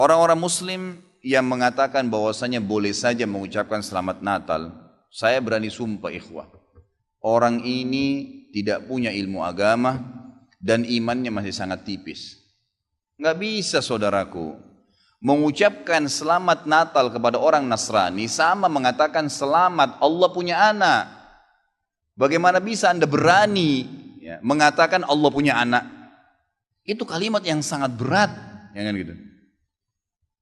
Orang-orang Muslim yang mengatakan bahwasanya boleh saja mengucapkan selamat Natal, saya berani sumpah ikhwah, orang ini tidak punya ilmu agama dan imannya masih sangat tipis. Nggak bisa saudaraku, mengucapkan selamat Natal kepada orang Nasrani sama mengatakan selamat Allah punya anak. Bagaimana bisa Anda berani mengatakan Allah punya anak? Itu kalimat yang sangat berat, ya kan gitu.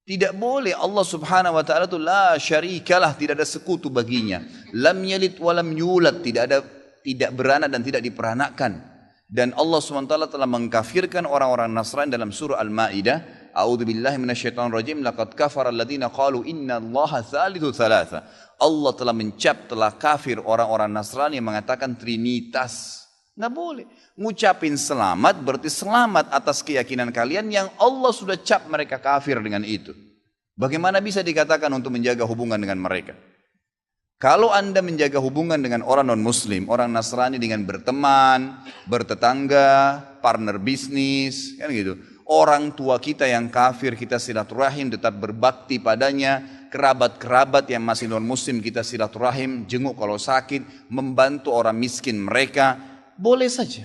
Tidak boleh. Allah subhanahu wa ta'ala itu la syarikalah, tidak ada sekutu baginya. Lam yalid wa lam yulad, tidak beranak dan tidak diperanakkan. Dan Allah subhanahu wa ta'ala telah mengkafirkan orang-orang Nasrani dalam surah Al-Ma'idah. A'udzubillahi minasyaitonir rajim, laqad kafara alladziina qalu innallaha tsalitsu tsalatsa. Allah telah kafir orang-orang Nasrani yang mengatakan trinitas. Nggak boleh. Ngucapin selamat berarti selamat atas keyakinan kalian yang Allah sudah cap mereka kafir dengan itu. Bagaimana bisa dikatakan untuk menjaga hubungan dengan mereka? Kalau Anda menjaga hubungan dengan orang non-muslim, orang Nasrani dengan berteman, bertetangga, partner bisnis, kan gitu. Orang tua kita yang kafir kita silaturahim, tetap berbakti padanya. Kerabat-kerabat yang masih non-muslim kita silaturahim, jenguk kalau sakit, membantu orang miskin mereka. Boleh saja,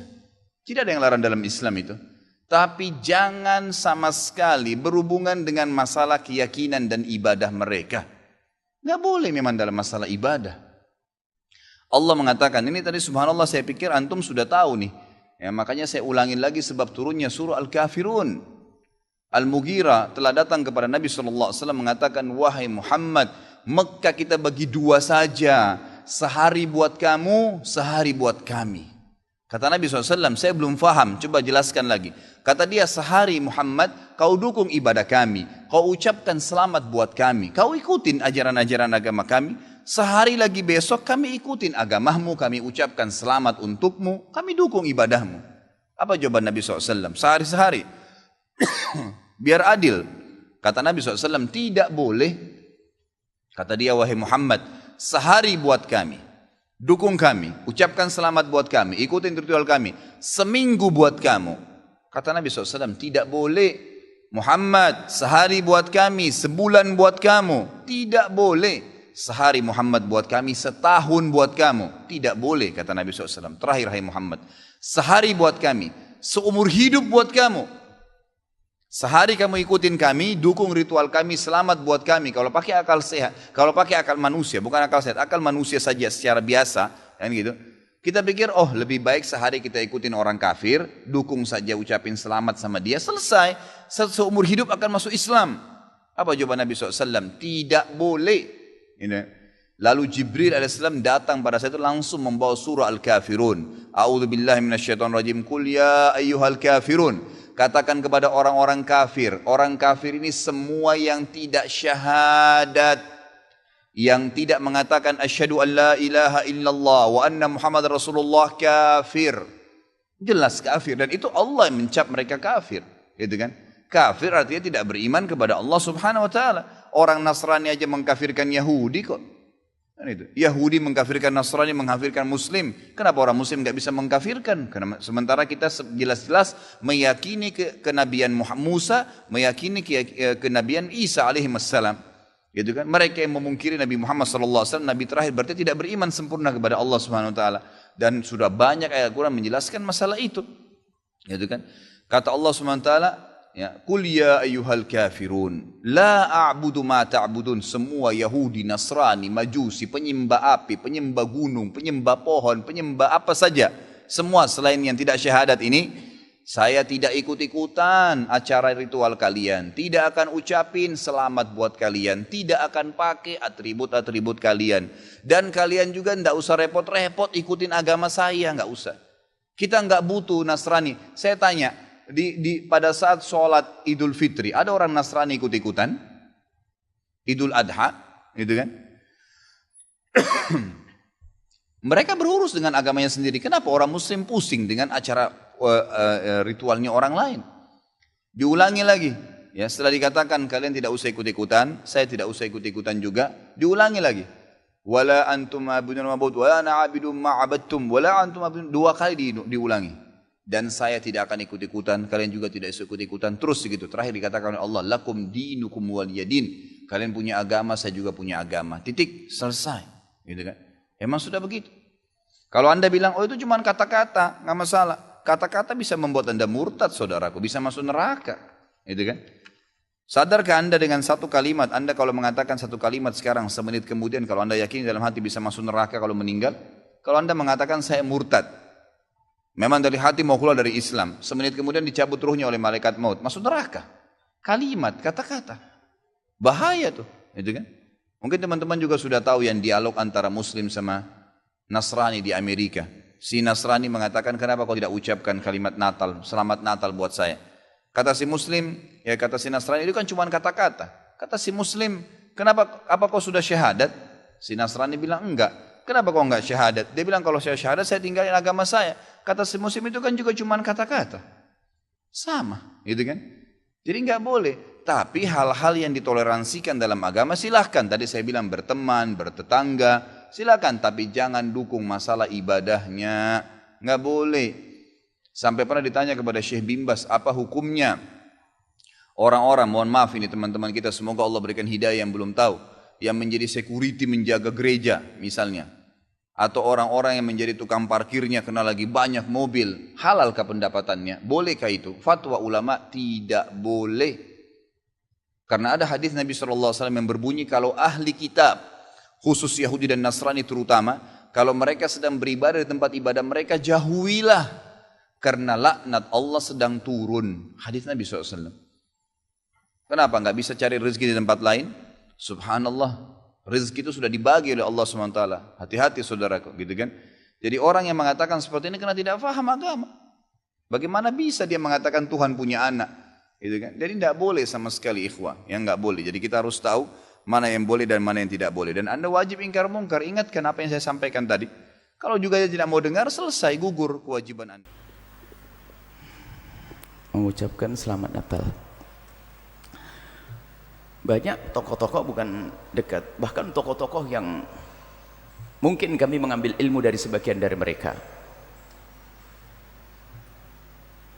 tidak ada yang larang dalam Islam itu. Tapi jangan sama sekali berhubungan dengan masalah keyakinan dan ibadah mereka. Nggak boleh memang dalam masalah ibadah. Allah mengatakan, ini tadi subhanallah saya pikir antum sudah tahu nih. Ya, makanya saya ulangin lagi sebab turunnya surah Al-Kafirun. Al-Mughirah telah datang kepada Nabi SAW mengatakan, wahai Muhammad, Mekah kita bagi dua saja. Sehari buat kamu, sehari buat kami. Kata Nabi SAW, saya belum faham, coba jelaskan lagi. Kata dia, sehari Muhammad, kau dukung ibadah kami. Kau ucapkan selamat buat kami. Kau ikutin ajaran-ajaran agama kami. Sehari lagi besok kami ikutin agamamu, kami ucapkan selamat untukmu. Kami dukung ibadahmu. Apa jawaban Nabi SAW? Sehari-sehari. Biar adil. Kata Nabi SAW, tidak boleh. Kata dia, wahai Muhammad, sehari buat kami. Dukung kami, ucapkan selamat buat kami, ikutin ritual kami. Seminggu buat kamu. Kata Nabi SAW, tidak boleh. Muhammad, sehari buat kami, sebulan buat kamu. Tidak boleh. Sehari Muhammad buat kami, setahun buat kamu. Tidak boleh, kata Nabi SAW. Terakhir, hai Muhammad, sehari buat kami, seumur hidup buat kamu. Sehari kamu ikutin kami, dukung ritual kami, selamat buat kami. Kalau pakai akal sehat, kalau pakai akal manusia, bukan akal sehat, akal manusia saja secara biasa, kan gitu. Kita pikir, oh lebih baik sehari kita ikutin orang kafir, dukung saja, ucapin selamat sama dia, selesai. Seumur hidup akan masuk Islam. Apa jawaban Nabi SAW? Tidak boleh. Lalu Jibril AS datang pada saat itu langsung membawa surah Al-Kafirun. A'udzubillahi minasyaitonir rajim. Qul ya ayyuhal kafirun. Katakan kepada orang-orang kafir. Orang kafir ini semua yang tidak syahadat, yang tidak mengatakan asyhadu an la ilaha illallah wa anna Muhammad Rasulullah, kafir. Jelas kafir, dan itu Allah yang mencap mereka kafir, gitu kan? Kafir artinya tidak beriman kepada Allah Subhanahu wa taala. Orang Nasrani aja mengkafirkan Yahudi kok. Kan itu. Yahudi mengkafirkan Nasrani, mengkafirkan Muslim. Kenapa orang Muslim nggak bisa mengkafirkan? Karena sementara kita jelas-jelas meyakini kenabian Musa, meyakini kenabian Isa alaihissalam. Gitu kan? Mereka yang memungkiri Nabi Muhammad SAW, Nabi terakhir, berarti tidak beriman sempurna kepada Allah Subhanahu Wa Taala. Dan sudah banyak ayat Quran menjelaskan masalah itu. Gitu kan? Kata Allah Subhanahu Wa Taala, ya, Qul ya ayyuhal kafirun la a'budu ma ta'budun. Semua Yahudi, Nasrani, Majusi, penyembah api, penyembah gunung, penyembah pohon, penyembah apa saja, semua selain yang tidak syahadat ini, saya tidak ikut-ikutan acara ritual kalian, tidak akan ucapin selamat buat kalian, tidak akan pakai atribut-atribut kalian, dan kalian juga tidak usah repot-repot ikutin agama saya, nggak usah. Kita nggak butuh Nasrani. Saya tanya, pada saat sholat Idul Fitri, ada orang Nasrani ikut-ikutan? Idul Adha, gitu kan? Mereka berurus dengan agamanya sendiri. Kenapa orang Muslim pusing dengan acara ritualnya orang lain? Diulangi lagi. Ya, setelah dikatakan kalian tidak usah ikut-ikutan, saya tidak usah ikut-ikutan juga, diulangi lagi. Wala antum ma'budun ma'bud, wala ana 'abidun ma'abadtum, wala antum ma'budun. 2 kali diulangi. dan saya tidak akan ikut-ikutan, kalian juga tidak ikut-ikutan, terus begitu. Terakhir dikatakan oleh Allah, lakum dinukum waliyadin, kalian punya agama, saya juga punya agama, titik, selesai, gitu kan. Emang sudah begitu. Kalau anda bilang, oh itu cuma kata-kata, nggak masalah. Kata-kata bisa membuat anda murtad, saudaraku, bisa masuk neraka, gitu kan. Sadarkah anda dengan satu kalimat, anda kalau mengatakan satu kalimat sekarang, semenit kemudian kalau anda yakin dalam hati bisa masuk neraka kalau meninggal, kalau anda mengatakan saya murtad, memang dari hati mau keluar dari Islam, semenit kemudian dicabut ruhnya oleh malaikat maut, masuk neraka. Kalimat, kata-kata, bahaya tuh, gitu kan. Mungkin teman-teman juga sudah tahu yang dialog antara Muslim sama Nasrani di Amerika. Si Nasrani mengatakan, kenapa kau tidak ucapkan kalimat Natal, selamat Natal buat saya. Kata si Muslim, ya kata si Nasrani, itu kan cuma kata-kata. Kata si Muslim, kenapa, apa kau sudah syahadat? Si Nasrani bilang, enggak. Kenapa kau enggak syahadat? Dia bilang, kalau saya syahadat, saya tinggalin agama saya. Kata si Muslim, itu kan juga cuma kata-kata. Sama, gitu kan? Jadi enggak boleh. Tapi hal-hal yang ditoleransikan dalam agama silahkan. Tadi saya bilang berteman, bertetangga, silahkan. Tapi jangan dukung masalah ibadahnya. Enggak boleh. Sampai pernah ditanya kepada Syekh Bimbas, apa hukumnya orang-orang, mohon maaf ini teman-teman kita, semoga Allah berikan hidayah yang belum tahu, yang menjadi security menjaga gereja misalnya, atau orang-orang yang menjadi tukang parkirnya karena lagi banyak mobil, halalkah pendapatannya? Bolehkah itu? Fatwa ulama tidak boleh. Karena ada hadis Nabi SAW yang berbunyi, kalau ahli kitab, khusus Yahudi dan Nasrani terutama, kalau mereka sedang beribadah di tempat ibadah mereka, jauhilah. Karena laknat Allah sedang turun. Hadis Nabi SAW. Kenapa nggak bisa cari rezeki di tempat lain? Subhanallah. Rezeki itu sudah dibagi oleh Allah SWT. Hati-hati saudaraku, gitu kan? Jadi orang yang mengatakan seperti ini karena tidak faham agama. Bagaimana bisa dia mengatakan Tuhan punya anak? Gitu kan? Jadi tidak boleh sama sekali ikhwah. Yang nggak boleh. Jadi kita harus tahu mana yang boleh dan mana yang tidak boleh. Dan anda wajib ingkar mungkar. Ingatkan apa yang saya sampaikan tadi. Kalau juga dia tidak mau dengar, selesai, gugur kewajiban anda. Mengucapkan selamat Natal. Banyak tokoh-tokoh bukan dekat, bahkan tokoh-tokoh yang mungkin kami mengambil ilmu dari sebagian dari mereka.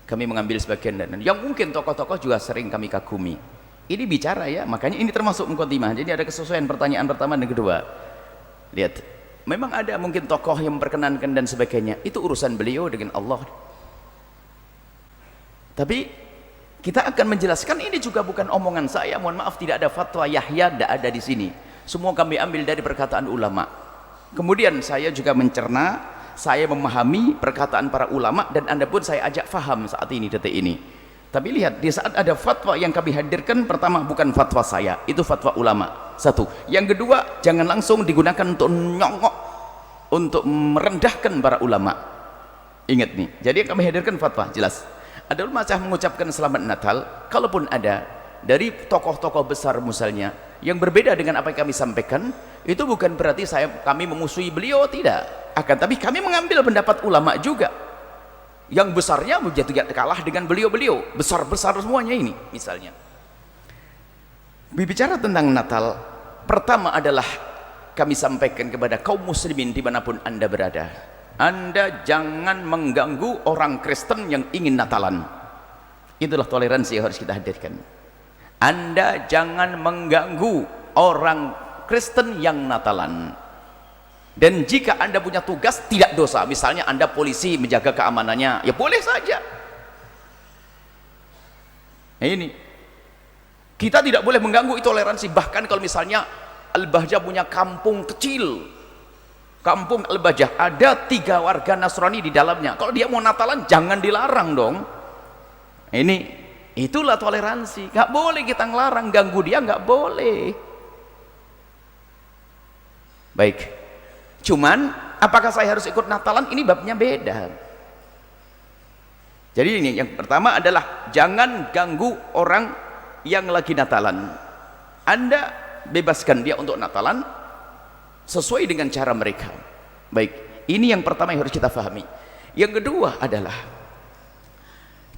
Kami mengambil sebagian dan yang mungkin tokoh-tokoh juga sering kami kagumi. Ini bicara ya, makanya ini termasuk mukadimah. Jadi ada kesesuaian pertanyaan pertama dan kedua. Lihat, memang ada mungkin tokoh yang memperkenankan dan sebagainya. Itu urusan beliau dengan Allah. Tapi kita akan menjelaskan ini juga bukan omongan saya. Mohon maaf, tidak ada fatwa Yahya, tidak ada di sini. Semua kami ambil dari perkataan ulama. Kemudian saya juga mencerna, saya memahami perkataan para ulama dan anda pun saya ajak faham saat ini, detik ini. Tapi lihat, di saat ada fatwa yang kami hadirkan, pertama bukan fatwa saya, itu fatwa ulama. Satu. Yang kedua, jangan langsung digunakan untuk nyongok, untuk merendahkan para ulama. Ingat nih, jadi yang kami hadirkan fatwa, jelas. Ada ulama yang mengucapkan selamat Natal, kalaupun ada dari tokoh-tokoh besar misalnya yang berbeda dengan apa yang kami sampaikan, itu bukan berarti kami memusuhi beliau, tidak. Akan tapi kami mengambil pendapat ulama juga. Yang besarnya tidak kalah dengan beliau-beliau, besar-besar semuanya ini misalnya. Bicara tentang Natal, pertama adalah kami sampaikan kepada kaum muslimin dimanapun anda berada. Anda jangan mengganggu orang Kristen yang ingin Natalan. Itulah toleransi yang harus kita hadirkan. Anda jangan mengganggu orang Kristen yang Natalan. Dan jika anda punya tugas, tidak dosa. Misalnya anda polisi menjaga keamanannya, ya boleh saja. Nah, ini kita tidak boleh mengganggu toleransi. Bahkan kalau misalnya Al-Bahjah punya kampung kecil, Kampung Al-Bahjah ada 3 warga Nasrani di dalamnya. Kalau dia mau Natalan, jangan dilarang dong. Itulah toleransi. Gak boleh kita ngelarang, ganggu dia gak boleh. Baik. Cuman, apakah saya harus ikut Natalan? Ini babnya beda. Jadi ini yang pertama adalah jangan ganggu orang yang lagi Natalan. Anda bebaskan dia untuk Natalan sesuai dengan cara mereka. Baik, ini yang pertama yang harus kita pahami. Yang kedua adalah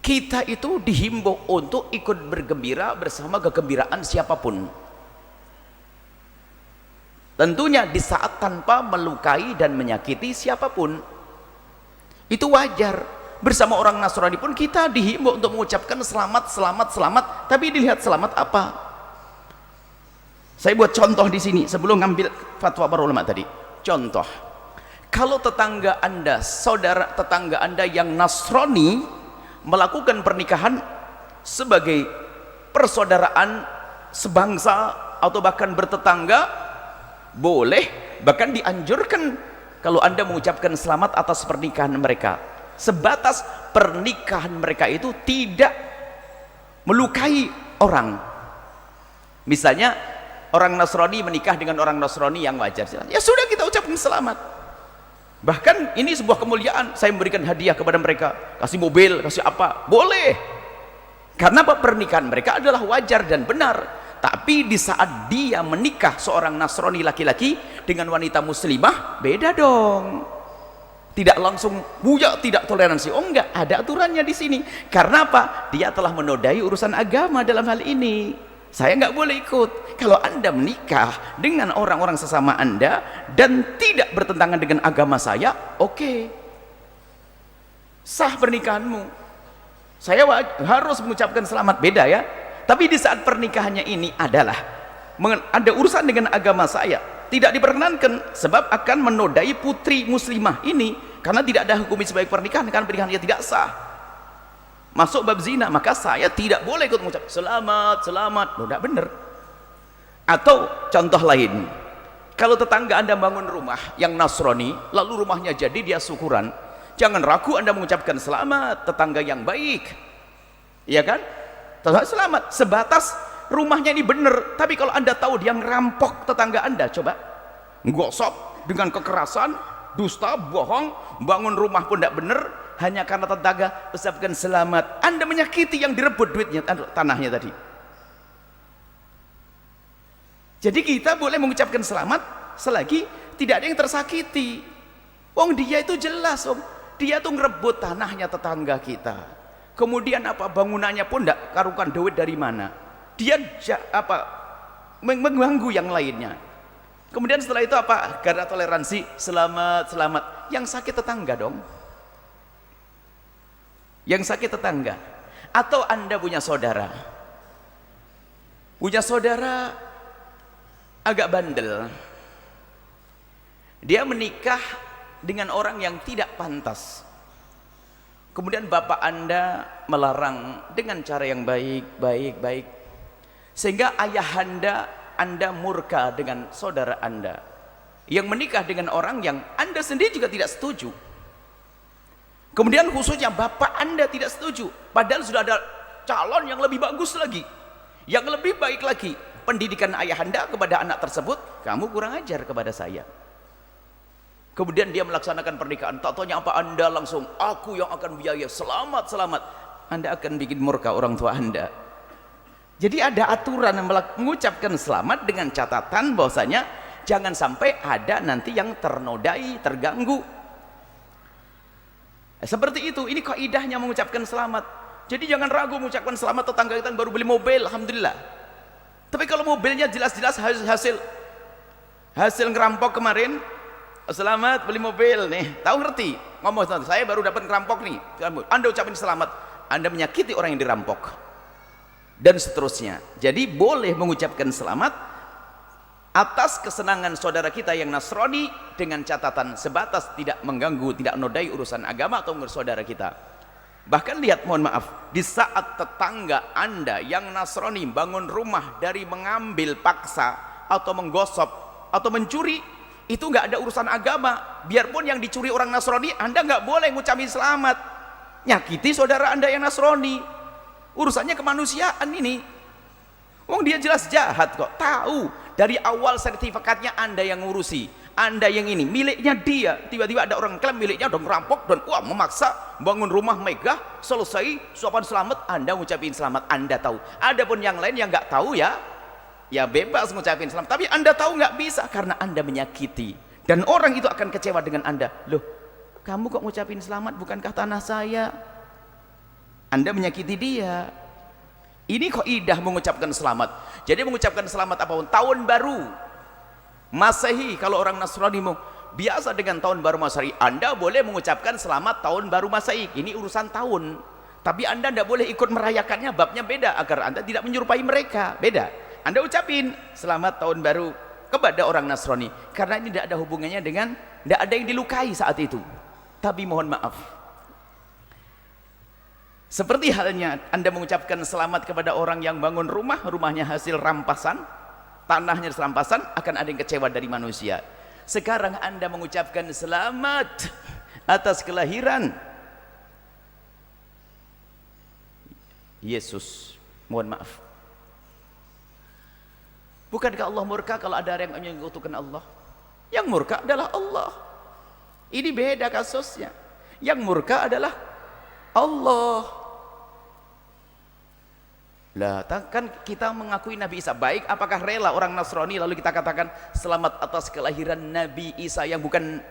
kita itu dihimbau untuk ikut bergembira bersama kegembiraan siapapun, tentunya di saat tanpa melukai dan menyakiti siapapun. Itu wajar. bersama orang Nasrani pun kita dihimbau untuk mengucapkan selamat, selamat, selamat. Tapi dilihat selamat apa? Saya buat contoh di sini sebelum ngambil fatwa para ulama tadi. Contoh, kalau tetangga Anda, saudara tetangga Anda yang Nasrani melakukan pernikahan sebagai persaudaraan sebangsa atau bahkan bertetangga, boleh, bahkan dianjurkan kalau Anda mengucapkan selamat atas pernikahan mereka, sebatas pernikahan mereka itu tidak melukai orang. Misalnya orang Nasrani menikah dengan orang Nasrani yang wajar, ya sudah kita ucapkan selamat. Bahkan ini sebuah kemuliaan, saya memberikan hadiah kepada mereka, kasih mobil, kasih apa, boleh. Karena apa? Pernikahan mereka adalah wajar dan benar. Tapi di saat dia menikah seorang Nasrani laki-laki dengan wanita muslimah, beda dong. Tidak langsung buya, tidak toleransi. Oh enggak, ada aturannya di sini. Karena apa? Dia telah menodai urusan agama dalam hal ini. Saya nggak boleh ikut. Kalau Anda menikah dengan orang-orang sesama Anda dan tidak bertentangan dengan agama saya, oke. Sah pernikahanmu. Saya harus mengucapkan selamat, beda ya. Tapi di saat pernikahannya ini adalah ada urusan dengan agama saya, tidak diperkenankan sebab akan menodai putri muslimah ini, karena tidak ada hukum sebagai pernikahan, karena pernikahannya tidak sah, masuk bab zina, maka saya tidak boleh ikut mengucap selamat, selamat. Loh, tidak benar. Atau contoh lain, kalau tetangga Anda bangun rumah yang Nasrani, lalu rumahnya jadi, dia syukuran, jangan ragu Anda mengucapkan selamat, tetangga yang baik, iya kan? Selamat, sebatas rumahnya ini benar. Tapi kalau Anda tahu dia ngerampok tetangga Anda, coba gosok dengan kekerasan, dusta, bohong, bangun rumah pun tidak benar, hanya karena tetangga ucapkan selamat, Anda menyakiti yang direbut duitnya, tanahnya tadi. Jadi kita boleh mengucapkan selamat selagi tidak ada yang tersakiti. Wong dia itu jelas, dia tuh ngerebut tanahnya tetangga kita. Kemudian apa, bangunannya pun tidak karukan duit dari mana, dia mengganggu yang lainnya. Kemudian setelah itu apa, karena toleransi, selamat, selamat. Yang sakit tetangga dong, yang sakit tetangga. Atau Anda punya saudara agak bandel, dia menikah dengan orang yang tidak pantas. Kemudian bapak Anda melarang dengan cara yang baik, sehingga ayah Anda murka dengan saudara Anda yang menikah dengan orang yang Anda sendiri juga tidak setuju. Kemudian khususnya bapak Anda tidak setuju, padahal sudah ada calon yang lebih bagus lagi, yang lebih baik lagi. Pendidikan ayah Anda kepada anak tersebut, kamu kurang ajar kepada saya. Kemudian dia melaksanakan pernikahan, tak tanya apa, Anda langsung, aku yang akan biaya, selamat, selamat. Anda akan bikin murka orang tua Anda. Jadi ada aturan mengucapkan selamat dengan catatan bahwasanya jangan sampai ada nanti yang ternodai, terganggu. Seperti itu, ini kaidahnya mengucapkan selamat. Jadi jangan ragu mengucapkan selamat. Tetangga kita baru beli mobil, alhamdulillah. Tapi kalau mobilnya jelas-jelas hasil ngerampok kemarin, selamat beli mobil nih, tahu ngerti ngomong, saya baru dapat ngerampok nih, Anda ucapin selamat, Anda menyakiti orang yang dirampok dan seterusnya. Jadi boleh mengucapkan selamat atas kesenangan saudara kita yang Nasrani dengan catatan sebatas tidak mengganggu, tidak menodai urusan agama atau ngurus saudara kita. Bahkan lihat, mohon maaf, di saat tetangga Anda yang Nasrani bangun rumah dari mengambil paksa atau menggosok atau mencuri, itu nggak ada urusan agama. Biarpun yang dicuri orang Nasrani, Anda nggak boleh ngucapin selamat, nyakiti saudara Anda yang Nasrani. Urusannya kemanusiaan ini. Wong dia jelas jahat kok, tahu dari awal sertifikatnya Anda yang ngurusi, Anda yang ini miliknya dia, tiba-tiba ada orang klaim miliknya, udah ngerampok dan memaksa bangun rumah megah, selesai sopan selamat, Anda ngucapin selamat, Anda tahu. Adapun yang lain yang nggak tahu ya bebas ngucapin selamat, tapi Anda tahu nggak bisa, karena Anda menyakiti dan orang itu akan kecewa dengan Anda. Loh, kamu kok ngucapin selamat, bukankah tanah saya? Anda menyakiti dia. Ini kaidah mengucapkan selamat. Jadi mengucapkan selamat apapun, tahun baru Masehi, kalau orang Nasrani biasa dengan tahun baru Masehi. Anda boleh mengucapkan selamat tahun baru Masehi, ini urusan tahun, tapi Anda tidak boleh ikut merayakannya, babnya beda, agar Anda tidak menyerupai mereka. Beda. Anda ucapin selamat tahun baru kepada orang Nasrani, karena ini tidak ada hubungannya dengan, tidak ada yang dilukai saat itu. Tapi mohon maaf, seperti halnya Anda mengucapkan selamat kepada orang yang bangun rumah, rumahnya hasil rampasan, tanahnya rampasan, akan ada yang kecewa dari manusia. Sekarang Anda mengucapkan selamat atas kelahiran Yesus, mohon maaf, bukankah Allah murka kalau ada yang menyekutukan Allah? Yang murka adalah Allah. Ini beda kasusnya. Yang murka adalah Allah. Lah, kan kita mengakui Nabi Isa baik, apakah rela orang Nasrani lalu kita katakan selamat atas kelahiran Nabi Isa yang bukan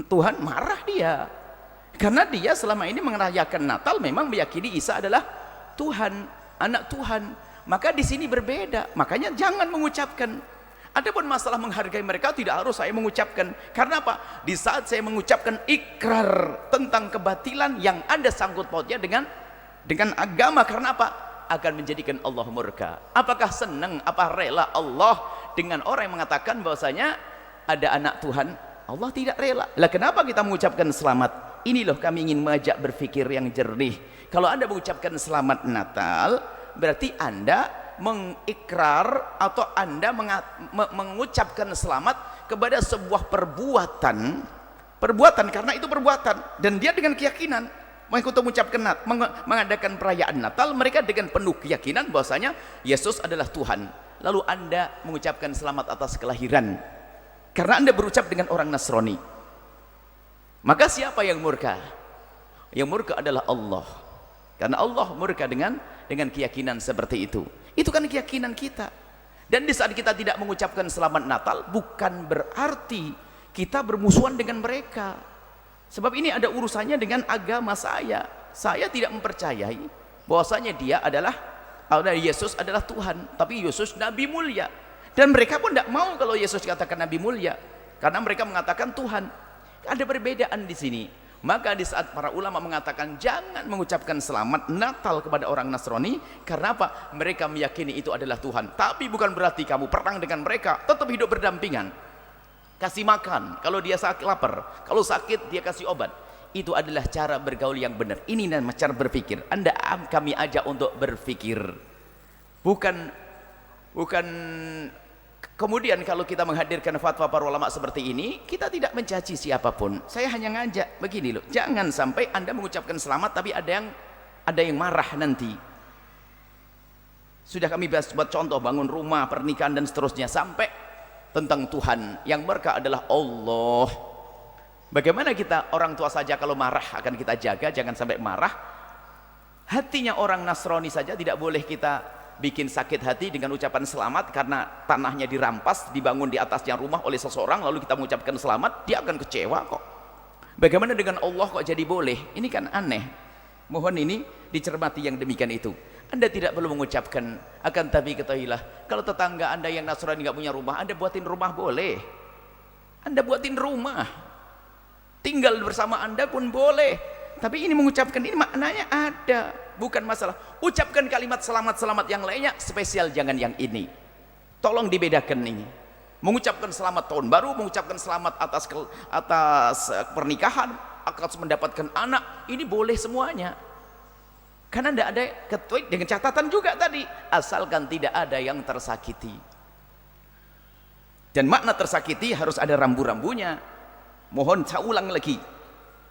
Tuhan? Marah dia. Karena dia selama ini merayakan Natal memang meyakini Isa adalah Tuhan, anak Tuhan. Maka di sini berbeda. Makanya jangan mengucapkan. Adapun masalah menghargai mereka tidak harus saya mengucapkan. Karena apa? Di saat saya mengucapkan ikrar tentang kebatilan yang ada sangkut pautnya dengan agama, karena apa? Akan menjadikan Allah murka. Apakah senang, apa rela Allah dengan orang yang mengatakan bahwasanya ada anak Tuhan? Allah tidak rela. Lah kenapa kita mengucapkan selamat? Ini loh kami ingin mengajak berpikir yang jernih. Kalau Anda mengucapkan selamat Natal, berarti Anda mengikrar atau Anda mengucapkan selamat kepada sebuah perbuatan, karena itu perbuatan, dan dia dengan keyakinan mengadakan perayaan Natal, mereka dengan penuh keyakinan bahwasanya Yesus adalah Tuhan. Lalu Anda mengucapkan selamat atas kelahiran karena Anda berucap dengan orang Nasrani. Maka siapa yang murka? Yang murka adalah Allah. Karena Allah murka dengan keyakinan seperti itu. Itu kan keyakinan kita. Dan di saat kita tidak mengucapkan selamat Natal, bukan berarti kita bermusuhan dengan mereka. Sebab ini ada urusannya dengan agama saya. Saya tidak mempercayai bahwasanya Yesus adalah Tuhan, tapi Yesus Nabi mulia. Dan mereka pun tidak mau kalau Yesus dikatakan Nabi mulia, karena mereka mengatakan Tuhan. Ada perbedaan di sini. Maka di saat para ulama mengatakan jangan mengucapkan selamat Natal kepada orang Nasrani, karena apa? Mereka meyakini itu adalah Tuhan. Tapi bukan berarti kamu perang dengan mereka, tetap hidup berdampingan. Kasih makan kalau dia sakit, lapar, kalau sakit dia kasih obat. Itu adalah cara bergaul yang benar. Ini nama cara berpikir. Kami ajak untuk berpikir. Bukan kemudian kalau kita menghadirkan fatwa para ulama seperti ini, kita tidak mencaci siapapun. Saya hanya ngajak begini loh, jangan sampai Anda mengucapkan selamat tapi ada yang marah nanti. Sudah kami bahas buat contoh bangun rumah, pernikahan dan seterusnya, sampai tentang Tuhan. Yang mereka adalah Allah. Bagaimana kita orang tua saja kalau marah akan kita jaga, jangan sampai marah. Hatinya orang Nasrani saja tidak boleh kita bikin sakit hati dengan ucapan selamat karena tanahnya dirampas, dibangun di atasnya rumah oleh seseorang, lalu kita mengucapkan selamat, dia akan kecewa kok. Bagaimana dengan Allah kok jadi boleh? Ini kan aneh. Mohon ini dicermati yang demikian itu. Anda tidak perlu mengucapkan, akan tapi ketahuilah, kalau tetangga Anda yang Nasrani nggak punya rumah, Anda buatin rumah boleh. Anda buatin rumah, tinggal bersama Anda pun boleh. Tapi ini mengucapkan, ini maknanya ada, bukan masalah. Ucapkan kalimat selamat-selamat yang lainnya, spesial jangan yang ini. Tolong dibedakan ini. Mengucapkan selamat tahun baru, mengucapkan selamat atas pernikahan, akan mendapatkan anak, ini boleh semuanya. Karena tidak ada ketuai dengan catatan juga tadi, asalkan tidak ada yang tersakiti. Dan makna tersakiti harus ada rambu-rambunya. Mohon saya ulang lagi.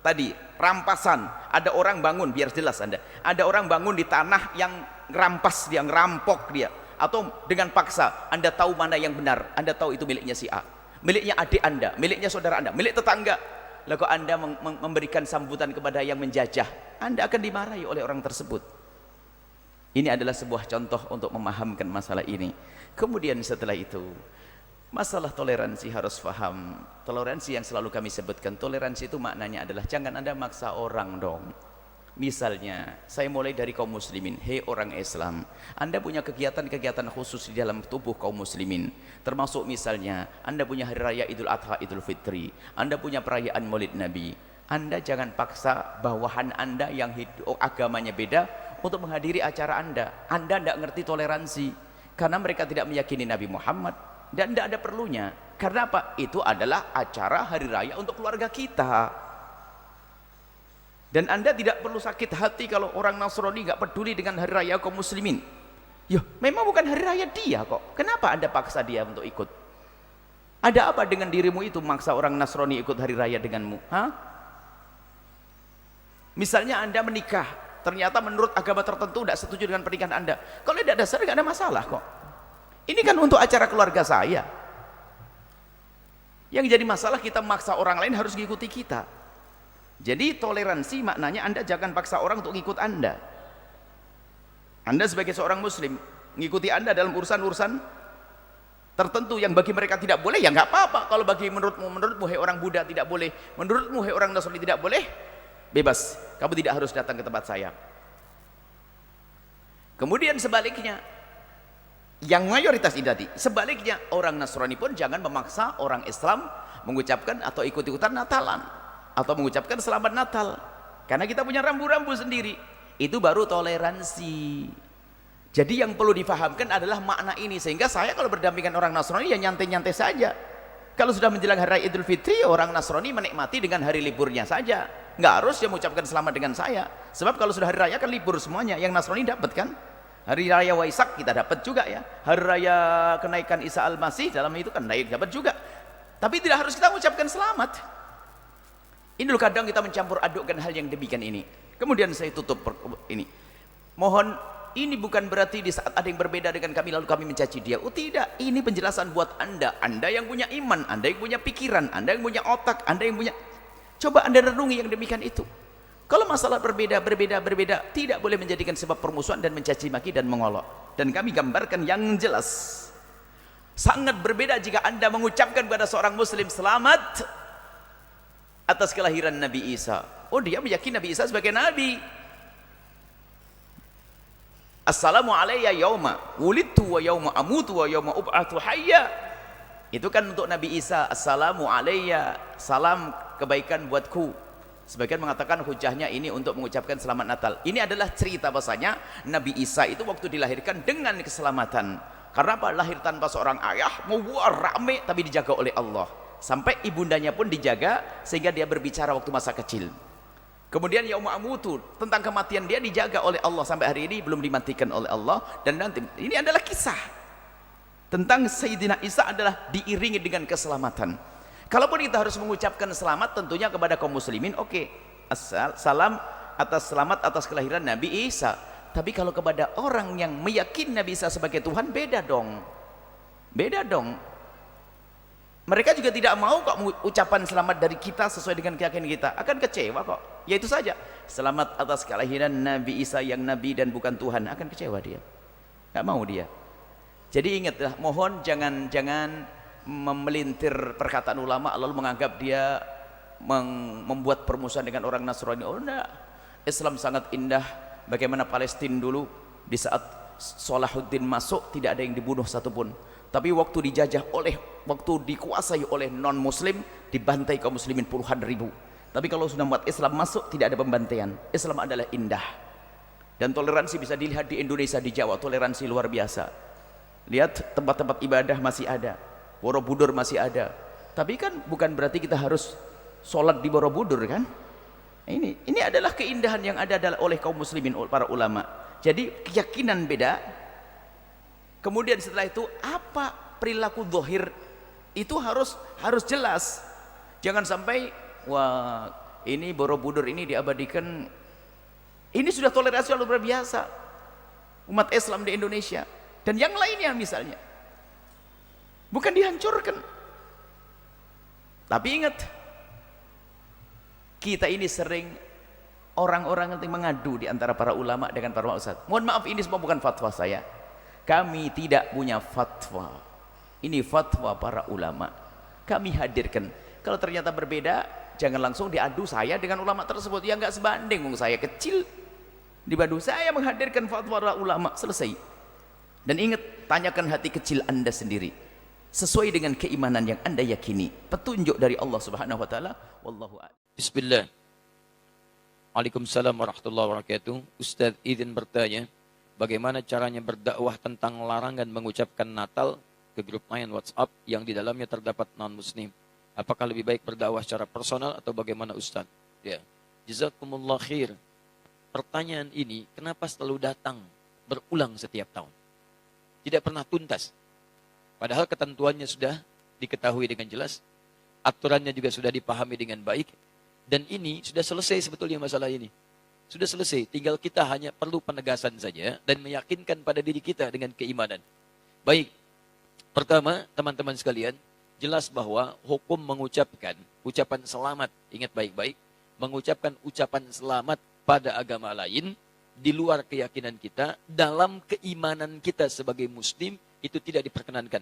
Tadi rampasan, ada orang bangun, biar jelas Anda, ada orang bangun di tanah yang rampas, dia ngerampok dia, atau dengan paksa. Anda tahu mana yang benar, Anda tahu itu miliknya si A, miliknya adik Anda, miliknya saudara Anda, milik tetangga. Lalu Anda memberikan sambutan kepada yang menjajah, Anda akan dimarahi oleh orang tersebut. Ini adalah sebuah contoh untuk memahamkan masalah ini. Kemudian setelah itu, masalah toleransi harus paham. Toleransi yang selalu kami sebutkan, toleransi itu maknanya adalah jangan Anda maksa orang dong. Misalnya, saya mulai dari kaum muslimin. Hei orang Islam, Anda punya kegiatan-kegiatan khusus di dalam tubuh kaum muslimin. Termasuk misalnya, Anda punya hari raya Idul Adha, Idul Fitri. Anda punya perayaan Maulid Nabi. Anda jangan paksa bawahan Anda yang hidup agamanya beda untuk menghadiri acara Anda. Anda tidak ngerti toleransi. Karena mereka tidak meyakini Nabi Muhammad. Dan tidak ada perlunya. Karena apa? Itu adalah acara hari raya untuk keluarga kita. Dan Anda tidak perlu sakit hati kalau orang Nasrani nggak peduli dengan hari raya kaum muslimin. Yo, memang bukan hari raya dia kok. Kenapa Anda paksa dia untuk ikut? Ada apa dengan dirimu itu maksa orang Nasrani ikut hari raya denganmu? Hah? Misalnya Anda menikah, ternyata menurut agama tertentu tidak setuju dengan pernikahan Anda. Kalau tidak dasar nggak ada masalah kok. Ini kan untuk acara keluarga saya. Yang jadi masalah kita maksa orang lain harus mengikuti kita. Jadi toleransi maknanya Anda jangan paksa orang untuk ngikut Anda. Anda sebagai seorang muslim mengikuti Anda dalam urusan-urusan tertentu yang bagi mereka tidak boleh, ya nggak apa-apa. Kalau bagi menurutmu hai orang Buddha tidak boleh, menurutmu hai orang Nasrani tidak boleh, bebas, kamu tidak harus datang ke tempat saya. Kemudian sebaliknya, yang mayoritas ini tadi, sebaliknya orang Nasrani pun jangan memaksa orang Islam mengucapkan atau ikut-ikutan Natalan atau mengucapkan selamat Natal, karena kita punya rambu-rambu sendiri. Itu baru toleransi. Jadi yang perlu difahamkan adalah makna ini, sehingga saya kalau berdampingan orang Nasrani ya nyantai-nyantai saja. Kalau sudah menjelang hari raya Idul Fitri, orang Nasrani menikmati dengan hari liburnya saja, nggak harus dia mengucapkan selamat dengan saya. Sebab kalau sudah hari raya kan libur semuanya. Yang Nasrani dapat kan hari raya Waisak, kita dapat juga ya. Hari raya kenaikan Isa Al-Masih, dalam itu kan naik dapat juga. Tapi tidak harus kita mengucapkan selamat. Ini loh kadang kita mencampur adukkan hal yang demikian ini. Kemudian saya tutup ini. Mohon, ini bukan berarti di saat ada yang berbeda dengan kami lalu kami mencaci dia. Oh tidak, ini penjelasan buat Anda. Anda yang punya iman, Anda yang punya pikiran, Anda yang punya otak, Anda yang punya. Coba Anda renungi yang demikian itu. Kalau masalah berbeda, tidak boleh menjadikan sebab permusuhan dan mencaci maki dan mengolok. Dan kami gambarkan yang jelas. Sangat berbeda jika Anda mengucapkan kepada seorang muslim selamat atas kelahiran Nabi Isa. Oh, dia meyakini Nabi Isa sebagai nabi. Assalamu alayya yauma wulidtu wa yauma amutu wa yauma ub'atsu hayya. Itu kan untuk Nabi Isa. Assalamu alayya, salam kebaikan buatku. Sebagian mengatakan hujahnya ini untuk mengucapkan selamat Natal. Ini adalah cerita bahasanya Nabi Isa itu waktu dilahirkan dengan keselamatan. Karena apa? Lahir tanpa seorang ayah, mau rame tapi dijaga oleh Allah. Sampai ibundanya pun dijaga sehingga dia berbicara waktu masa kecil. Kemudian yauma amutu, tentang kematian dia dijaga oleh Allah sampai hari ini belum dimatikan oleh Allah. Dan nanti ini adalah kisah tentang Sayyidina Isa adalah diiringi dengan keselamatan. Kalaupun kita harus mengucapkan selamat tentunya kepada kaum muslimin, oke. Salam atas selamat atas kelahiran Nabi Isa. Tapi kalau kepada orang yang meyakini Nabi Isa sebagai Tuhan, beda dong. Beda dong. Mereka juga tidak mau kok ucapan selamat dari kita sesuai dengan keyakinan kita. Akan kecewa kok. Ya itu saja. Selamat atas kelahiran Nabi Isa yang Nabi dan bukan Tuhan. Akan kecewa dia. Nggak mau dia. Jadi ingatlah, mohon jangan memelintir perkataan ulama lalu menganggap dia membuat permusuhan dengan orang Nasrani. Oh enggak. Islam sangat indah. Bagaimana Palestina dulu di saat Salahuddin masuk tidak ada yang dibunuh satupun. Tapi waktu dijajah waktu dikuasai oleh non muslim, dibantai kaum muslimin puluhan ribu. Tapi kalau sudah umat Islam masuk, tidak ada pembantaian. Islam adalah indah. Dan toleransi bisa dilihat di Indonesia, di Jawa, toleransi luar biasa. Lihat tempat-tempat ibadah masih ada, Borobudur masih ada. Tapi kan bukan berarti kita harus sholat di Borobudur kan. Ini adalah keindahan yang ada oleh kaum muslimin, para ulama. Jadi keyakinan beda. Kemudian setelah itu apa perilaku zahir itu harus jelas. Jangan sampai wah ini Borobudur ini diabadikan. Ini sudah toleransi yang luar biasa umat Islam di Indonesia dan yang lainnya misalnya. Bukan dihancurkan. Tapi ingat, kita ini sering orang-orang yang mengadu di antara para ulama dengan para ustaz. Mohon maaf, ini semua bukan fatwa saya. Kami tidak punya fatwa. Ini fatwa para ulama. Kami hadirkan. Kalau ternyata berbeda, Jangan langsung diadu saya dengan ulama tersebut. Ya nggak sebanding, saya kecil. Dibanding saya menghadirkan fatwa ulama, selesai. Dan ingat, tanyakan hati kecil Anda sendiri. Sesuai dengan keimanan yang Anda yakini. Petunjuk dari Allah Subhanahu wa taala. Wallahu a'lam. Bismillah. Waalaikumsalam warahmatullahi wabarakatuh. Ustaz izin bertanya, bagaimana caranya berdakwah tentang larangan mengucapkan Natal ke grup main WhatsApp yang di dalamnya terdapat non-muslim? Apakah lebih baik berdakwah secara personal atau bagaimana Ustaz? Ya. Jazakumullah khair. Pertanyaan ini kenapa selalu datang berulang setiap tahun? Tidak pernah tuntas. Padahal ketentuannya sudah diketahui dengan jelas, aturannya juga sudah dipahami dengan baik, dan ini sudah selesai sebetulnya masalah ini. Sudah selesai, tinggal kita hanya perlu penegasan saja dan meyakinkan pada diri kita dengan keimanan. Baik, pertama teman-teman sekalian, jelas bahwa hukum mengucapkan ucapan selamat, ingat baik-baik, mengucapkan ucapan selamat pada agama lain, di luar keyakinan kita, dalam keimanan kita sebagai muslim, itu tidak diperkenankan.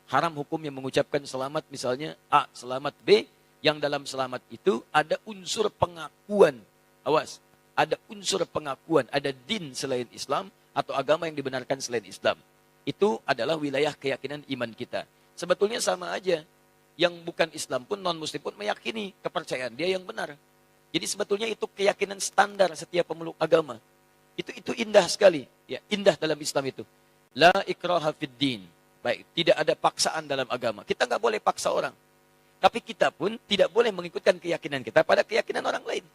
Haram hukumnya mengucapkan selamat misalnya A, selamat B, yang dalam selamat itu ada unsur pengakuan. Awas, ada unsur pengakuan, ada din selain Islam atau agama yang dibenarkan selain Islam. Itu adalah wilayah keyakinan iman kita. Sebetulnya sama aja. Yang bukan Islam pun, non-muslim pun meyakini kepercayaan dia yang benar. Jadi sebetulnya itu keyakinan standar setiap pemeluk agama. Itu indah sekali. Ya, indah dalam Islam itu. La ikraha fid din. Baik, tidak ada paksaan dalam agama. Kita nggak boleh paksa orang. Tapi kita pun tidak boleh mengikutkan keyakinan kita pada keyakinan orang lain.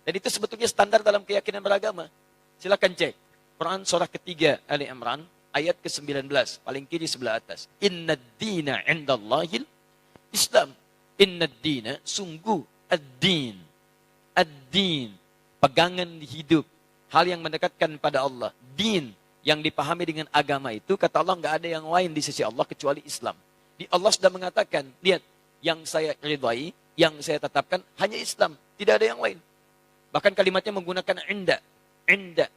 Dan itu sebetulnya standar dalam keyakinan beragama. Silakan cek. Quran surah ketiga Ali Imran ayat ke-19. Paling kiri sebelah atas. Inna dina indallahil Islam. Inna dina sungguh ad-din. Ad-din. Pegangan hidup. Hal yang mendekatkan pada Allah. Din. Yang dipahami dengan agama itu, kata Allah, nggak ada yang lain di sisi Allah kecuali Islam. Di Allah sudah mengatakan, lihat, yang saya ridhai, yang saya tetapkan hanya Islam, tidak ada yang lain. Bahkan kalimatnya menggunakan inda,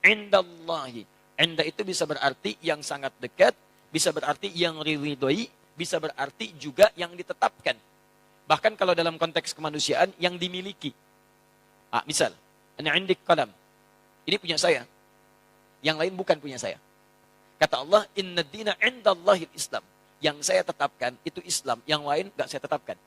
indallahi. Inda itu bisa berarti yang sangat dekat, bisa berarti yang ridhai, bisa berarti juga yang ditetapkan. Bahkan kalau dalam konteks kemanusiaan, yang dimiliki. Misal, ana indik qalam. Ini punya saya. Yang lain bukan punya saya. Kata Allah, inna dina indallahil Islam. Yang saya tetapkan itu Islam, yang lain enggak saya tetapkan.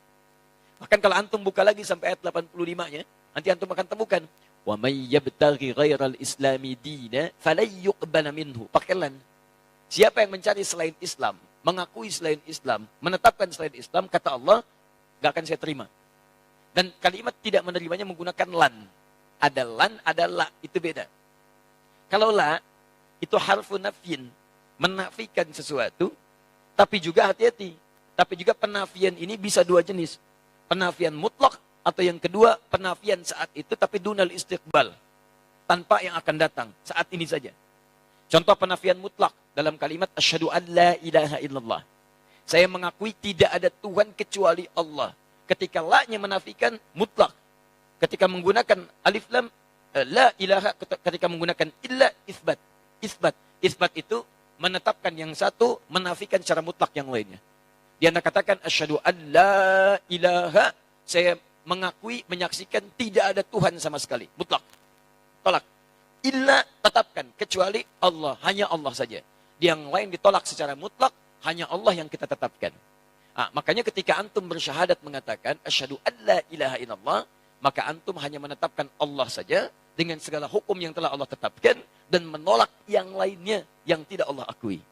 Bahkan kalau antum buka lagi sampai ayat 85-nya, nanti antum akan temukan, wa may yabtaghi ghairal islami dina falan yuqbala minhu. Pakai lan. Siapa yang mencari selain Islam, mengakui selain Islam, menetapkan selain Islam, kata Allah, enggak akan saya terima. Dan kalimat tidak menerimanya menggunakan lan. Ada lan, ada la, itu beda. Kalau la, itu harfu nafyin, menafikan sesuatu, tapi juga hati-hati. Tapi juga penafian ini bisa dua jenis. Penafian mutlak, atau yang kedua, penafian saat itu, tapi dunal istiqbal. Tanpa yang akan datang, saat ini saja. Contoh penafian mutlak, dalam kalimat, asyhadu an la ilaha illallah. Saya mengakui tidak ada Tuhan kecuali Allah. Ketika la-nya menafikan, mutlak. Ketika menggunakan alif lam, la ilaha, ketika menggunakan illa, isbat. Isbat itu menetapkan yang satu, menafikan secara mutlak yang lainnya. Dia katakan asyhadu an la ilaha, saya mengakui, menyaksikan tidak ada Tuhan sama sekali, mutlak. Tolak. Illa, tetapkan, kecuali Allah, hanya Allah saja. Yang lain ditolak secara mutlak, hanya Allah yang kita tetapkan. Makanya ketika antum bersyahadat mengatakan asyhadu an la ilaha illallah, maka antum hanya menetapkan Allah saja dengan segala hukum yang telah Allah tetapkan dan menolak yang lainnya yang tidak Allah akui.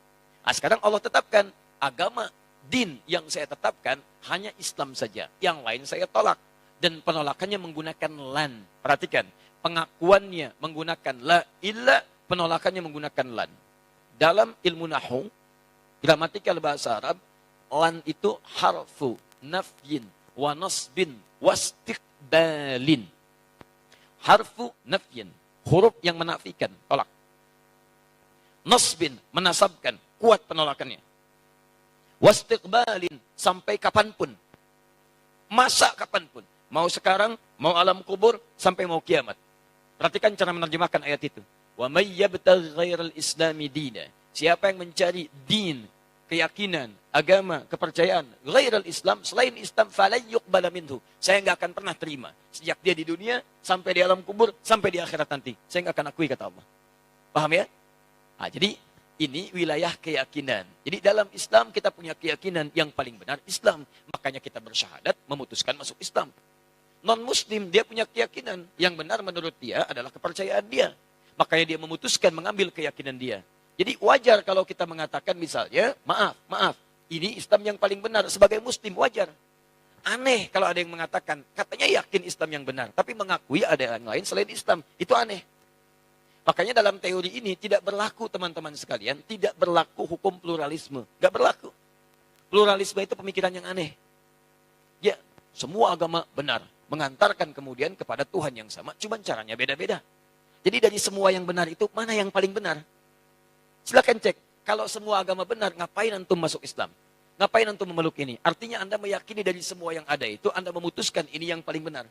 Sekarang Allah tetapkan agama, din yang saya tetapkan hanya Islam saja. Yang lain saya tolak. Dan penolakannya menggunakan lan. Perhatikan, pengakuannya menggunakan la illa, penolakannya menggunakan lan. Dalam ilmu nahwu, gramatikal bahasa Arab, lan itu harfu nafyin wa nasbin wastiqbalin. Harfu nafyin, huruf yang menafikan, tolak. Nasbin, menasabkan, kuat penolakannya. Wastiqbalin, sampai kapanpun. Masa kapanpun. Mau sekarang, mau alam kubur, sampai mau kiamat. Perhatikan cara menerjemahkan ayat itu. Wa may yabtaghi ghairal islami dina. Siapa yang mencari din, keyakinan, agama, kepercayaan ghairal Islam, selain Islam, falan yuqbala minhu. Saya nggak akan pernah terima. Sejak dia di dunia, sampai di alam kubur, sampai di akhirat nanti. Saya nggak akan akui, kata Allah. Paham ya? Nah, jadi ini wilayah keyakinan. Jadi dalam Islam kita punya keyakinan yang paling benar Islam. Makanya kita bersyahadat memutuskan masuk Islam. Non-Muslim dia punya keyakinan yang benar menurut dia adalah kepercayaan dia. Makanya dia memutuskan mengambil keyakinan dia. Jadi wajar kalau kita mengatakan misalnya, maaf, ini Islam yang paling benar. Sebagai Muslim wajar. Aneh kalau ada yang mengatakan, katanya yakin Islam yang benar. Tapi mengakui ada yang lain selain Islam. Itu aneh. Makanya dalam teori ini tidak berlaku teman-teman sekalian. Tidak berlaku hukum pluralisme. Gak berlaku. Pluralisme itu pemikiran yang aneh. Ya, semua agama benar. Mengantarkan kemudian kepada Tuhan yang sama. Cuman caranya beda-beda. Jadi dari semua yang benar itu, mana yang paling benar? Silakan cek. Kalau semua agama benar, ngapain antum masuk Islam? Ngapain antum memeluk ini? Artinya Anda meyakini dari semua yang ada itu, Anda memutuskan ini yang paling benar.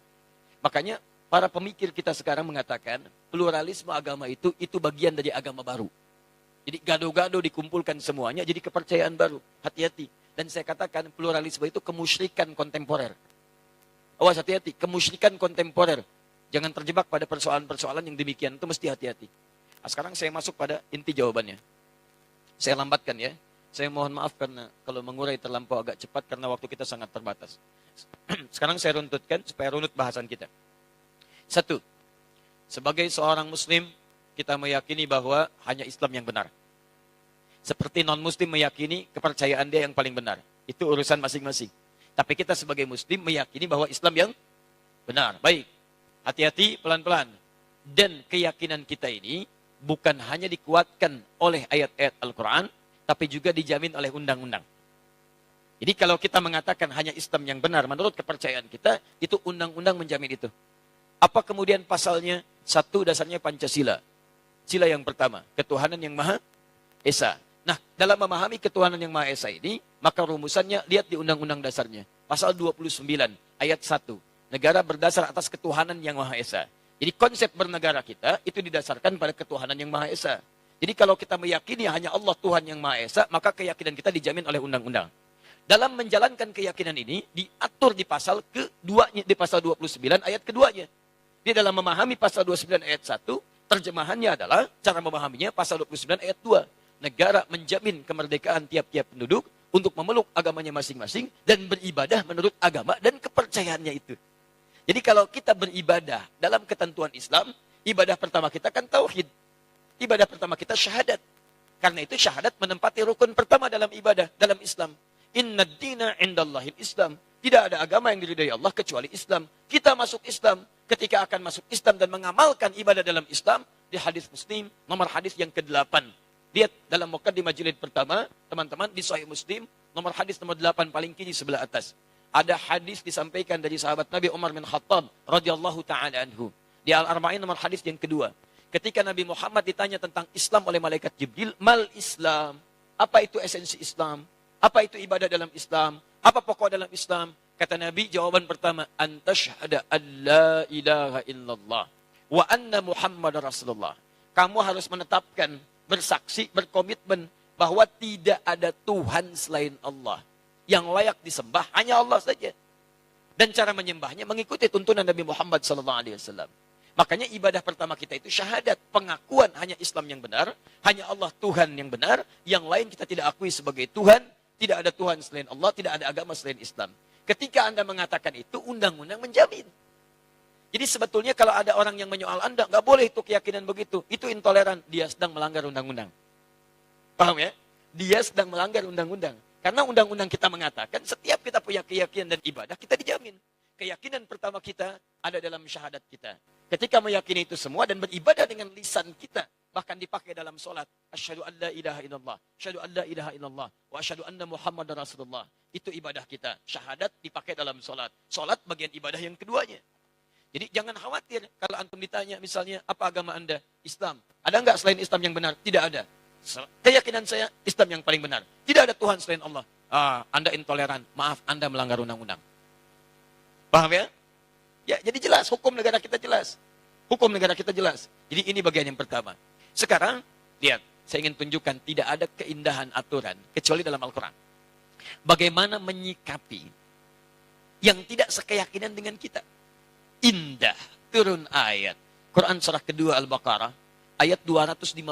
Makanya para pemikir kita sekarang mengatakan, pluralisme agama itu bagian dari agama baru. Jadi gado-gado dikumpulkan semuanya, jadi kepercayaan baru. Hati-hati. Dan saya katakan pluralisme itu kemusyrikan kontemporer. Awas hati-hati, kemusyrikan kontemporer. Jangan terjebak pada persoalan-persoalan yang demikian, itu mesti hati-hati. Nah, sekarang saya masuk pada inti jawabannya. Saya lambatkan ya. Saya mohon maaf karena kalau mengurai terlampau agak cepat karena waktu kita sangat terbatas. Sekarang saya runtutkan supaya runut bahasan kita. 1. Sebagai seorang Muslim, kita meyakini bahwa hanya Islam yang benar. Seperti non-Muslim meyakini kepercayaan dia yang paling benar. Itu urusan masing-masing. Tapi kita sebagai Muslim meyakini bahwa Islam yang benar. Baik, hati-hati pelan-pelan. Dan keyakinan kita ini bukan hanya dikuatkan oleh ayat-ayat Al-Quran, tapi juga dijamin oleh undang-undang. Jadi kalau kita mengatakan hanya Islam yang benar menurut kepercayaan kita, itu undang-undang menjamin itu. Apa kemudian pasalnya? 1, dasarnya Pancasila. Sila yang pertama, ketuhanan yang Maha Esa. Nah, dalam memahami ketuhanan yang Maha Esa ini, maka rumusannya lihat di undang-undang dasarnya. Pasal 29, ayat 1. Negara berdasar atas ketuhanan yang Maha Esa. Jadi konsep bernegara kita itu didasarkan pada ketuhanan yang Maha Esa. Jadi kalau kita meyakini hanya Allah Tuhan yang Maha Esa, maka keyakinan kita dijamin oleh undang-undang. Dalam menjalankan keyakinan ini, diatur di pasal keduanya, di pasal 29 ayat keduanya. Di dalam memahami pasal 29 ayat 1, terjemahannya adalah, cara memahaminya pasal 29 ayat 2. Negara menjamin kemerdekaan tiap-tiap penduduk untuk memeluk agamanya masing-masing dan beribadah menurut agama dan kepercayaannya itu. Jadi kalau kita beribadah dalam ketentuan Islam, ibadah pertama kita kan tauhid. Ibadah pertama kita syahadat. Karena itu syahadat menempati rukun pertama dalam ibadah, dalam Islam. Inna dina indallahil Islam. Tidak ada agama yang diridhai Allah kecuali Islam. Kita masuk Islam. Ketika akan masuk Islam dan mengamalkan ibadah dalam Islam, di hadis Muslim, nomor hadis yang ke-8. Lihat dalam muqaddimah jilid pertama, teman-teman, di Sahih Muslim, nomor hadis nomor 8 paling kiri sebelah atas. Ada hadis disampaikan dari sahabat Nabi Umar bin Khattab radhiyallahu taala anhu. Di Al-Arba'in nomor hadis yang kedua. Ketika Nabi Muhammad ditanya tentang Islam oleh malaikat Jibril, mal Islam? Apa itu esensi Islam? Apa itu ibadah dalam Islam? Apa pokok dalam Islam? Kata Nabi, jawaban pertama, antashhada an la ilaha illallah wa anna Muhammad Rasulullah. Kamu harus menetapkan, bersaksi, berkomitmen bahwa tidak ada Tuhan selain Allah. Yang layak disembah hanya Allah saja. Dan cara menyembahnya mengikuti tuntunan Nabi Muhammad SAW. Makanya ibadah pertama kita itu syahadat. Pengakuan hanya Islam yang benar. Hanya Allah Tuhan yang benar. Yang lain kita tidak akui sebagai Tuhan. Tidak ada Tuhan selain Allah. Tidak ada agama selain Islam. Ketika Anda mengatakan itu, undang-undang menjamin. Jadi sebetulnya kalau ada orang yang menyoal Anda, nggak boleh itu keyakinan begitu. Itu intoleran. Dia sedang melanggar undang-undang. Paham ya? Dia sedang melanggar undang-undang. Karena undang-undang kita mengatakan setiap kita punya keyakinan dan ibadah, kita dijamin. Keyakinan pertama kita ada dalam syahadat kita. Ketika meyakini itu semua dan beribadah dengan lisan kita, bahkan dipakai dalam solat. Asyhadu an la ilaha illallah, asyhadu an la ilaha illallah, wa asyhadu anna Muhammadar Rasulullah. Itu ibadah kita. Syahadat dipakai dalam solat. Solat bagian ibadah yang keduanya. Jadi jangan khawatir kalau antum ditanya misalnya, apa agama Anda? Islam. Ada enggak selain Islam yang benar? Tidak ada. Keyakinan saya, Islam yang paling benar. Tidak ada Tuhan selain Allah. Anda intoleran. Maaf, Anda melanggar undang-undang. Paham ya? Ya, jadi jelas. Hukum negara kita jelas. Hukum negara kita jelas. Jadi ini bagian yang pertama. Sekarang, lihat. Saya ingin tunjukkan tidak ada keindahan aturan kecuali dalam Al-Quran. Bagaimana menyikapi yang tidak sekeyakinan dengan kita. Indah turun ayat. Quran surah kedua Al-Baqarah ayat 256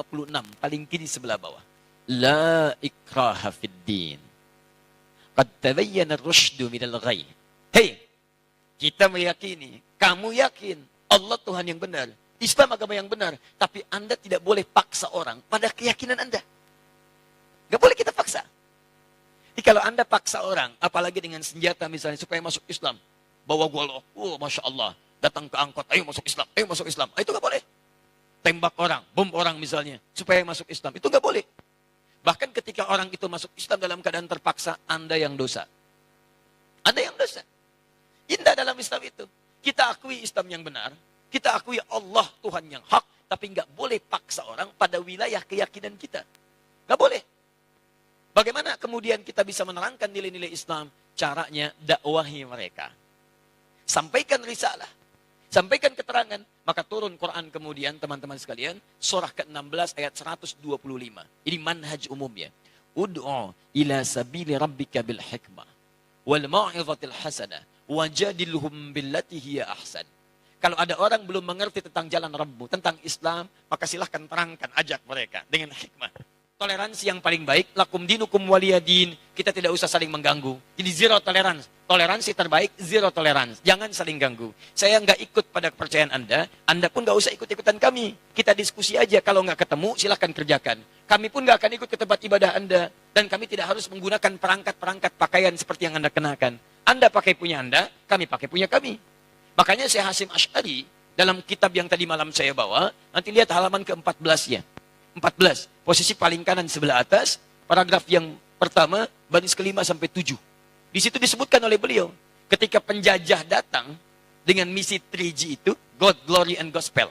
paling kiri sebelah bawah. La ikraha fid din. Qad tabayyana ar-rusydu minal ghayy. Hei, kita meyakini, kamu yakin Allah Tuhan yang benar, Islam agama yang benar, tapi Anda tidak boleh paksa orang pada keyakinan Anda. Gak boleh kita paksa. Jadi kalau Anda paksa orang, apalagi dengan senjata misalnya supaya masuk Islam, bawa golok, oh Masya Allah, datang ke angkot, ayo masuk Islam, ayo masuk Islam. Itu gak boleh. Tembak orang, bom orang misalnya, supaya masuk Islam. Itu gak boleh. Bahkan ketika orang itu masuk Islam dalam keadaan terpaksa, Anda yang dosa. Anda yang dosa. Indah dalam Islam itu. Kita akui Islam yang benar, kita akui Allah Tuhan yang hak, tapi nggak boleh paksa orang pada wilayah keyakinan kita. Nggak boleh. Bagaimana kemudian kita bisa menerangkan nilai-nilai Islam? Caranya dakwahi mereka. Sampaikan risalah. Sampaikan keterangan. Maka turun Quran kemudian teman-teman sekalian. Surah ke-16 ayat 125. Ini manhaj umumnya. Ud'u ila sabili rabbika bil hikmah. Wal mau'izatil hasanah. Wajadilhum billati hiya ahsan. Kalau ada orang belum mengerti tentang jalan Rabbu, tentang Islam, maka silahkan terangkan, ajak mereka dengan hikmah. Toleransi yang paling baik, lakum dinukum waliyadin. Kita tidak usah saling mengganggu. Jadi zero tolerance. Toleransi terbaik, zero tolerance. Jangan saling ganggu. Saya nggak ikut pada kepercayaan Anda pun nggak usah ikut-ikutan kami. Kita diskusi aja, kalau nggak ketemu, silahkan kerjakan. Kami pun nggak akan ikut ke tempat ibadah Anda. Dan kami tidak harus menggunakan perangkat-perangkat pakaian seperti yang Anda kenakan. Anda pakai punya Anda, kami pakai punya kami. Makanya Syekh Hasim Asy'ari dalam kitab yang tadi malam saya bawa, nanti lihat halaman ke-14-nya. 14, posisi paling kanan sebelah atas, paragraf yang pertama, baris ke-5 sampai 7. Di situ disebutkan oleh beliau, ketika penjajah datang dengan misi 3G itu, God, Glory, and Gospel.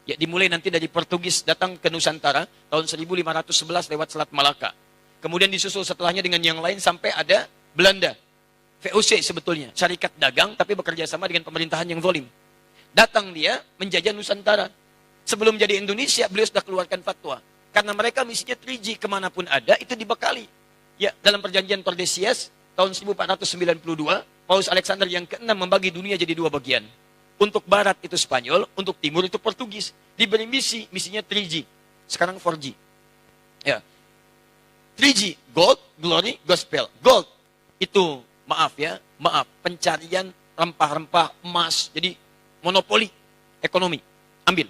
Ya, dimulai nanti dari Portugis datang ke Nusantara tahun 1511 lewat Selat Malaka. Kemudian disusul setelahnya dengan yang lain sampai ada Belanda. VOC sebetulnya, syarikat dagang tapi bekerja sama dengan pemerintahan yang zalim. Datang dia menjajah Nusantara. Sebelum jadi Indonesia, beliau sudah keluarkan fatwa. Karena mereka misinya 3G, kemanapun ada, itu dibekali. Ya, dalam perjanjian Tordesillas, tahun 1492, Paus Alexander yang ke-6 membagi dunia jadi 2 bagian. Untuk barat itu Spanyol, untuk timur itu Portugis. Diberi misinya 3G. Sekarang 4G. Ya. 3G, gold, glory, gospel. Gold, itu maaf, pencarian rempah-rempah, emas, jadi monopoli ekonomi, ambil.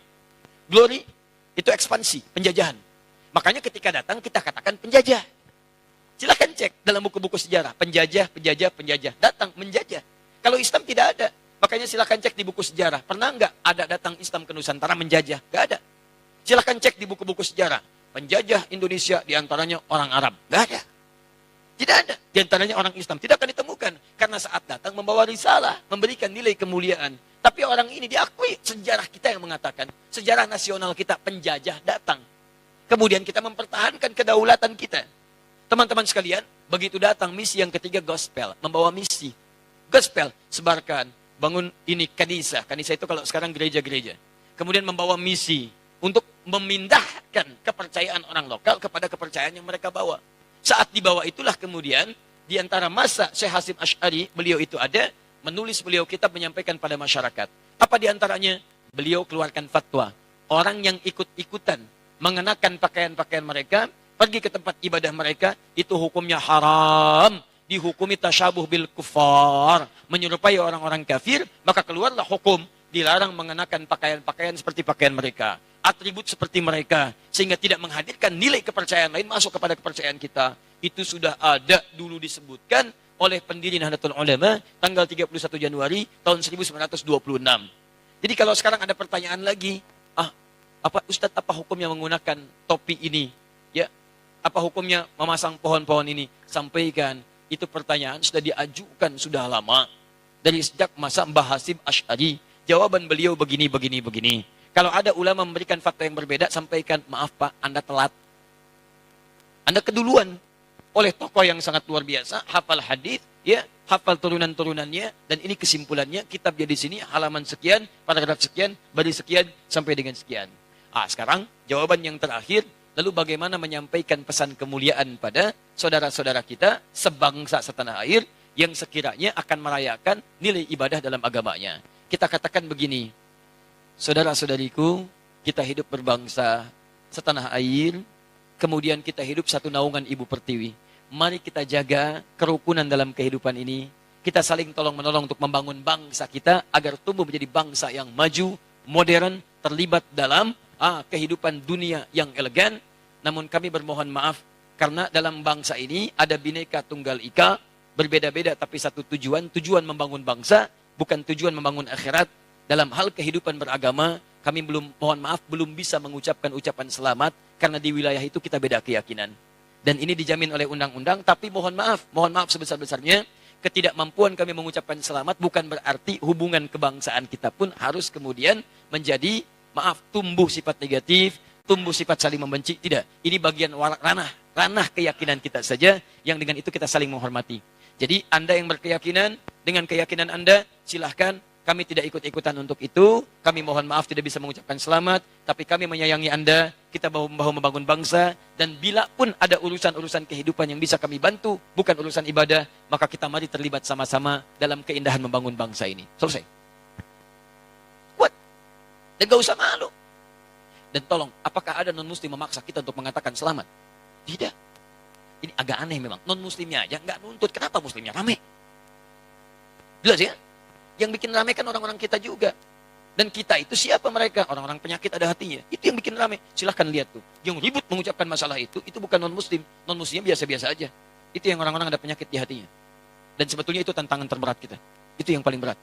Glory, itu ekspansi, penjajahan. Makanya ketika datang, kita katakan penjajah. Silahkan cek dalam buku-buku sejarah, penjajah, datang, menjajah. Kalau Islam tidak ada, makanya silahkan cek di buku sejarah. Pernah nggak ada datang Islam ke Nusantara menjajah? Nggak ada. Silahkan cek di buku-buku sejarah, penjajah Indonesia diantaranya orang Arab. Nggak ada. Tidak ada. Di antaranya orang Islam. Tidak akan ditemukan. Karena saat datang membawa risalah. Memberikan nilai kemuliaan. Tapi orang ini diakui. Sejarah kita yang mengatakan. Sejarah nasional kita penjajah datang. Kemudian kita mempertahankan kedaulatan kita. Teman-teman sekalian. Begitu datang misi yang ketiga gospel. Membawa misi. Gospel. Sebarkan. Bangun ini kanisa. Kanisa itu kalau sekarang gereja-gereja. Kemudian membawa misi. Untuk memindahkan kepercayaan orang lokal kepada kepercayaan yang mereka bawa. Saat dibawa itulah kemudian, di antara masa Syekh Hasim Asy'ari, beliau itu ada, menulis beliau kitab menyampaikan pada masyarakat. Apa di antaranya? Beliau keluarkan fatwa. Orang yang ikut-ikutan, mengenakan pakaian-pakaian mereka, pergi ke tempat ibadah mereka, itu hukumnya haram. Dihukumi tasyabuh bil kufar. Menyerupai orang-orang kafir, maka keluarlah hukum. Dilarang mengenakan pakaian-pakaian seperti pakaian mereka. Atribut seperti mereka, sehingga tidak menghadirkan nilai kepercayaan lain masuk kepada kepercayaan kita. Itu sudah ada dulu disebutkan oleh pendiri Nahdlatul Ulama tanggal 31 Januari tahun 1926. Jadi kalau sekarang ada pertanyaan lagi, apa Ustadz, apa hukumnya menggunakan topi ini? Ya, apa hukumnya memasang pohon-pohon ini? Sampaikan, itu pertanyaan sudah diajukan sudah lama dari sejak masa Mbah Hasim Asy'ari. Jawaban beliau begini. Kalau ada ulama memberikan fatwa yang berbeda, sampaikan, maaf Pak, Anda telat. Anda keduluan oleh tokoh yang sangat luar biasa, hafal hadis, ya, hafal turunan-turunannya, dan ini kesimpulannya, kitabnya di sini, halaman sekian, paragraf sekian, baris sekian, sampai dengan sekian. Sekarang jawaban yang terakhir, lalu bagaimana menyampaikan pesan kemuliaan pada saudara-saudara kita sebangsa setanah air yang sekiranya akan merayakan nilai ibadah dalam agamanya. Kita katakan begini, saudara-saudariku, kita hidup berbangsa setanah air, kemudian kita hidup satu naungan Ibu Pertiwi. Mari kita jaga kerukunan dalam kehidupan ini. Kita saling tolong-menolong untuk membangun bangsa kita agar tumbuh menjadi bangsa yang maju, modern, terlibat dalam kehidupan dunia yang elegan. Namun kami bermohon maaf karena dalam bangsa ini ada Bhinneka Tunggal Ika, berbeda-beda tapi satu tujuan membangun bangsa, bukan tujuan membangun akhirat. Dalam hal kehidupan beragama, kami belum bisa mengucapkan ucapan selamat karena di wilayah itu kita beda keyakinan. Dan ini dijamin oleh undang-undang, tapi mohon maaf sebesar-besarnya, ketidakmampuan kami mengucapkan selamat bukan berarti hubungan kebangsaan kita pun harus kemudian menjadi, tumbuh sifat negatif, tumbuh sifat saling membenci. Tidak, ini bagian ranah keyakinan kita saja, yang dengan itu kita saling menghormati. Jadi Anda yang berkeyakinan, dengan keyakinan Anda, silahkan. Kami tidak ikut-ikutan untuk itu. Kami mohon maaf tidak bisa mengucapkan selamat. Tapi kami menyayangi Anda. Kita bahu-membahu membangun bangsa. Dan bila pun ada urusan-urusan kehidupan yang bisa kami bantu, bukan urusan ibadah, maka kita mari terlibat sama-sama dalam keindahan membangun bangsa ini. Selesai. Kuat. Dan gak usah malu. Dan tolong, apakah ada non-muslim memaksa kita untuk mengatakan selamat? Tidak. Ini agak aneh memang. Non-muslimnya aja nggak nuntut. Kenapa muslimnya rame? Jelas ya? Yang bikin rame kan orang-orang kita juga. Dan kita itu siapa mereka? Orang-orang penyakit ada hatinya. Itu yang bikin rame. Silahkan lihat tuh. Yang ribut mengucapkan masalah itu bukan non-muslim. Non-muslimnya biasa-biasa aja. Itu yang orang-orang ada penyakit di hatinya. Dan sebetulnya itu tantangan terberat kita. Itu yang paling berat.